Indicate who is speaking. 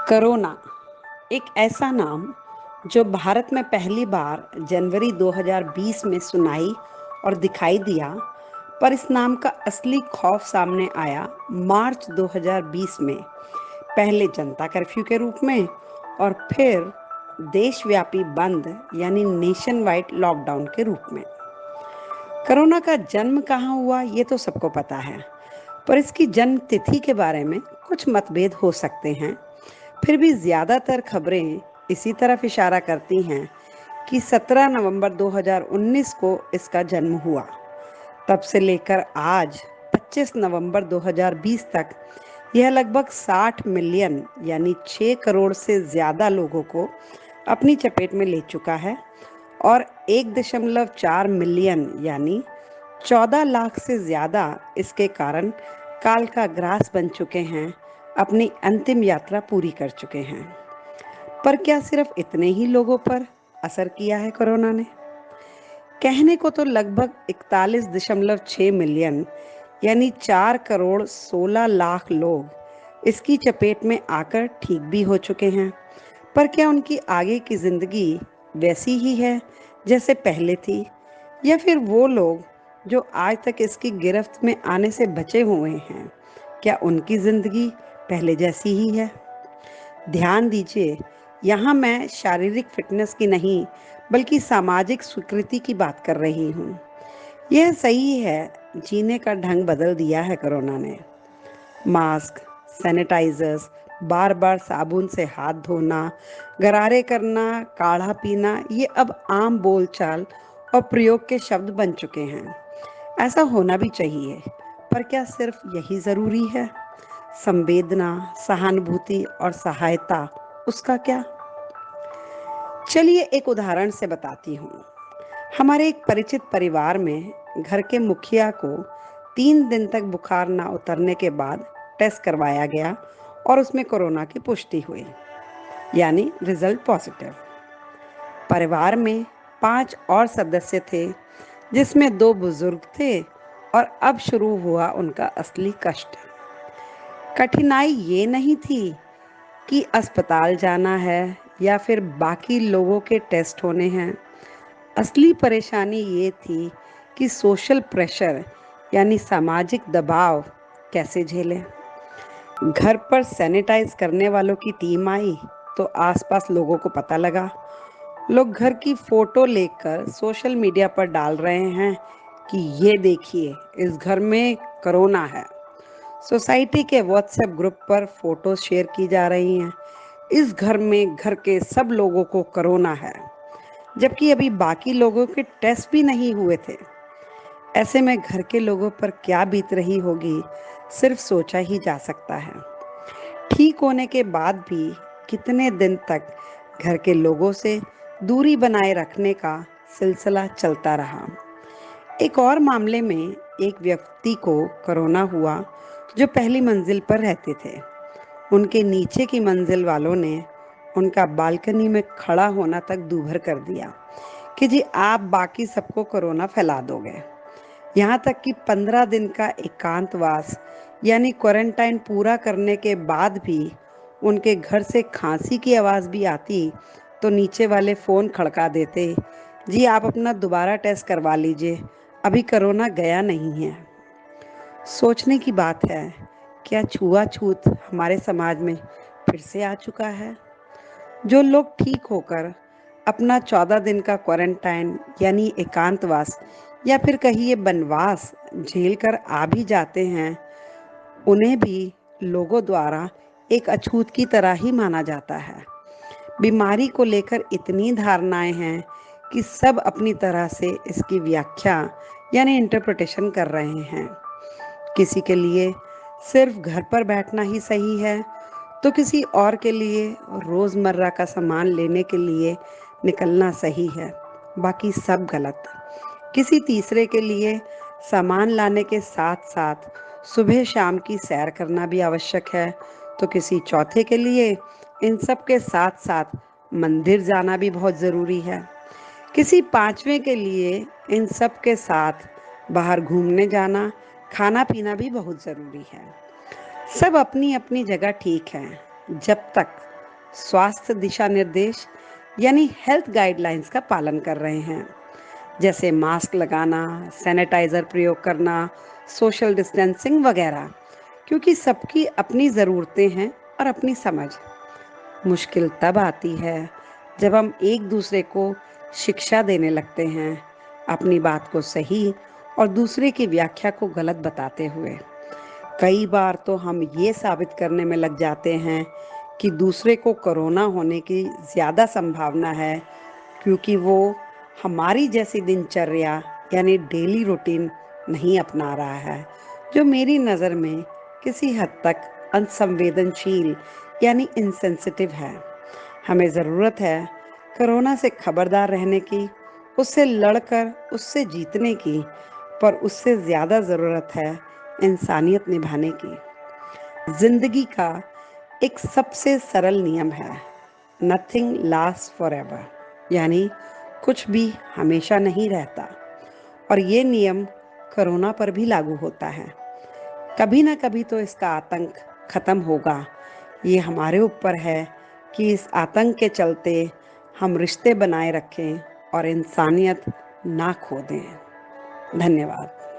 Speaker 1: Corona एक ऐसा नाम जो भारत में पहली बार जनवरी 2020 में सुनाई और दिखाई दिया, पर इस नाम का असली खौफ सामने आया मार्च 2020 में, पहले जनता कर्फ्यू के रूप में और फिर देशव्यापी बंद यानी नेशन वाइड लॉकडाउन के रूप में। कोरोना का जन्म कहाँ हुआ ये तो सबको पता है, पर इसकी जन्म तिथि के बारे में कुछ मतभेद हो सकते हैं। फिर भी ज़्यादातर खबरें इसी तरफ इशारा करती हैं कि 17 नवंबर 2019 को इसका जन्म हुआ। तब से लेकर आज 25 नवंबर 2020 तक यह लगभग 60 मिलियन यानी 6 करोड़ से ज़्यादा लोगों को अपनी चपेट में ले चुका है और 1.4 मिलियन यानी 14 लाख से ज़्यादा इसके कारण काल का ग्रास बन चुके हैं, अपनी अंतिम यात्रा पूरी कर चुके हैं। पर क्या सिर्फ इतने ही लोगों पर असर किया है कोरोना ने? कहने को तो लगभग 41.6 मिलियन यानी 4 करोड़ 16 लाख लोग इसकी चपेट में आकर ठीक भी हो चुके हैं। पर क्या उनकी आगे की जिंदगी वैसी ही है जैसे पहले थी, या फिर वो लोग जो आज तक इसकी गिरफ्त में आने से बचे हुए हैं, क्या उनकी जिंदगी पहले जैसी ही है? ध्यान दीजिए, यहाँ मैं शारीरिक फिटनेस की नहीं बल्कि सामाजिक स्वीकृति की बात कर रही हूँ। यह सही है, जीने का ढंग बदल दिया है कोरोना ने। मास्क, सैनिटाइजर्स, बार बार साबुन से हाथ धोना, गरारे करना, काढ़ा पीना, ये अब आम बोलचाल और प्रयोग के शब्द बन चुके हैं। ऐसा होना भी चाहिए, पर क्या सिर्फ यही जरूरी है? संवेदना, सहानुभूति और सहायता, उसका क्या? चलिए एक उदाहरण से बताती हूँ। हमारे एक परिचित परिवार में घर के मुखिया को 3 दिन तक बुखार ना उतरने के बाद टेस्ट करवाया गया और उसमें कोरोना की पुष्टि हुई, यानी रिजल्ट पॉजिटिव। परिवार में 5 और सदस्य थे, जिसमें 2 बुजुर्ग थे और अब शुरू हुआ उनका असली कष्ट। कठिनाई ये नहीं थी कि अस्पताल जाना है या फिर बाकी लोगों के टेस्ट होने हैं। असली परेशानी ये थी कि सोशल प्रेशर यानी सामाजिक दबाव कैसे झेलें। घर पर सैनिटाइज करने वालों की टीम आई तो आसपास लोगों को पता लगा। लोग घर की फोटो लेकर सोशल मीडिया पर डाल रहे हैं कि ये देखिए, इस घर में कोरोना है। सोसाइटी के व्हाट्सएप ग्रुप पर फोटो शेयर की जा रही हैं, इस घर में घर के सब लोगों को कोरोना है, जबकि अभी बाकी लोगों के टेस्ट भी नहीं हुए थे। ऐसे में घर के लोगों पर क्या बीत रही होगी, सिर्फ सोचा ही जा सकता है। ठीक होने के बाद भी कितने दिन तक घर के लोगों से दूरी बनाए रखने का सिलसिला चलता रहा। एक और मामले में एक व्यक्ति को कोरोना हुआ जो पहली मंजिल पर रहते थे। उनके नीचे की मंजिल वालों ने उनका बालकनी में खड़ा होना तक दूभर कर दिया कि जी आप बाकी सबको कोरोना फैला दोगे। यहाँ तक कि 15 दिन का एकांतवास यानी क्वारंटाइन पूरा करने के बाद भी उनके घर से खांसी की आवाज़ भी आती तो नीचे वाले फ़ोन खड़का देते, जी आप अपना दोबारा टेस्ट करवा लीजिए, अभी कोरोना गया नहीं है। सोचने की बात है, क्या छुआछूत हमारे समाज में फिर से आ चुका है? जो लोग ठीक होकर अपना 14 दिन का क्वारंटाइन यानी एकांतवास या फिर कहिए बनवास झेल कर आ भी जाते हैं, उन्हें भी लोगों द्वारा एक अछूत की तरह ही माना जाता है। बीमारी को लेकर इतनी धारणाएं हैं कि सब अपनी तरह से इसकी व्याख्या यानी इंटरप्रिटेशन कर रहे हैं। किसी के लिए सिर्फ घर पर बैठना ही सही है, तो किसी और के लिए रोज़मर्रा का सामान लेने के लिए निकलना सही है, बाकी सब गलत। किसी तीसरे के लिए सामान लाने के साथ साथ सुबह शाम की सैर करना भी आवश्यक है, तो किसी चौथे के लिए इन सब के साथ साथ मंदिर जाना भी बहुत ज़रूरी है। किसी पांचवें के लिए इन सब के साथ बाहर घूमने जाना, खाना पीना भी बहुत ज़रूरी है। सब अपनी अपनी जगह ठीक है, जब तक स्वास्थ्य दिशा निर्देश यानी हेल्थ गाइडलाइंस का पालन कर रहे हैं, जैसे मास्क लगाना, सैनिटाइजर प्रयोग करना, सोशल डिस्टेंसिंग वगैरह, क्योंकि सबकी अपनी ज़रूरतें हैं और अपनी समझ। मुश्किल तब आती है जब हम एक दूसरे को शिक्षा देने लगते हैं, अपनी बात को सही और दूसरे की व्याख्या को गलत बताते हुए। कई बार तो हम ये साबित करने में लग जाते हैं कि दूसरे को कोरोना होने की ज़्यादा संभावना है, क्योंकि वो हमारी जैसी दिनचर्या यानी डेली रूटीन नहीं अपना रहा है, जो मेरी नज़र में किसी हद तक अनसंवेदनशील यानी इनसेंसिटिव है। हमें ज़रूरत है कोरोना से खबरदार रहने की, उससे लड़कर उससे जीतने की, पर उससे ज़्यादा ज़रूरत है इंसानियत निभाने की। जिंदगी का एक सबसे सरल नियम है, नथिंग लास्ट फॉर एवर, यानी कुछ भी हमेशा नहीं रहता। और ये नियम कोरोना पर भी लागू होता है। कभी ना कभी तो इसका आतंक खत्म होगा। ये हमारे ऊपर है कि इस आतंक के चलते हम रिश्ते बनाए रखें और इंसानियत ना खो दें। धन्यवाद।